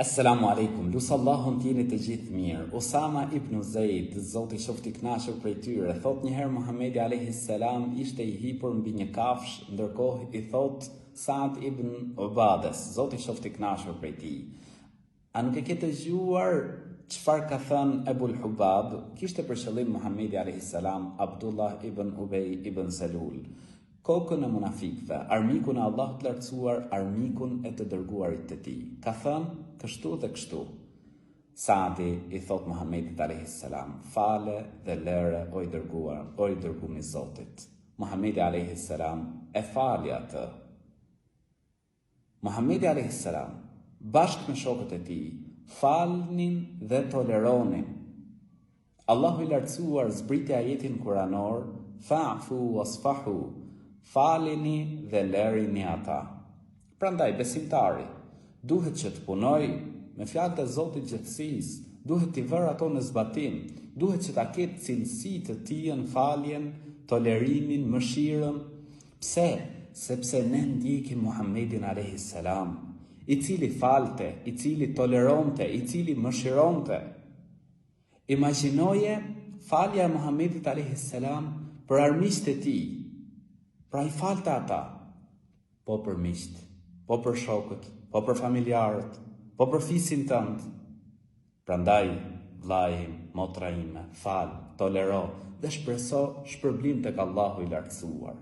Assalamu alaikum, lusë Allahun t'jeni të gjithë mirë. Usama ibn Zeid, Zoti qoftë i kënaqur prej tyre, thot njëherë Muhamedi a.s. ishte i hipur mbi një kafsh, ndërkohë i thot Saad ibn Ubades, Zoti qoftë i kënaqur prej tij. A nuk e ke dëgjuar çfarë ka thënë Ebul Hubab? Kishte për qëllim Muhamedi a.s. Abdullah ibn Ubej ibn Selul, kokën e munafikëve, armikun e Allahut të lartësuar, armikun e të dërguarit të tij. Ka thënë kështu dhe kështu. Saadi i thot Muhamedit a.s. Fale dhe lëre o i dërguar, o i dërguar i Zotit. Muhamedi a.s. e fali atë. Muhamedi a.s. bashkë me shokët e tij falnin dhe toleronin. Allahu i lartësuar zbriti ajetin kuranor, fa'fu wasfahu, falini dhe lërini ata. Prandaj besimtari duhet që të punoj me fjalët e Zotit gjithësisë, duhet t'i vërë ato në zbatim, duhet që ta ketë cilësi të tij në faljen, tolerimin, mëshirën. Pse? Sepse ne ndjekim Muhammedin a.s. i cili falte, i cili toleronte, i cili mëshironte. Imagjinoje falja e Muhammedit a.s. për armiqtë e tij. Pra i falte ata, po për miqt, po për shokët, po për familjarët, po për fisin tënd. Prandaj, vllai im, motra ime, fal, tolero dhe shpreso shpërblim tek Allahu i lartësuar.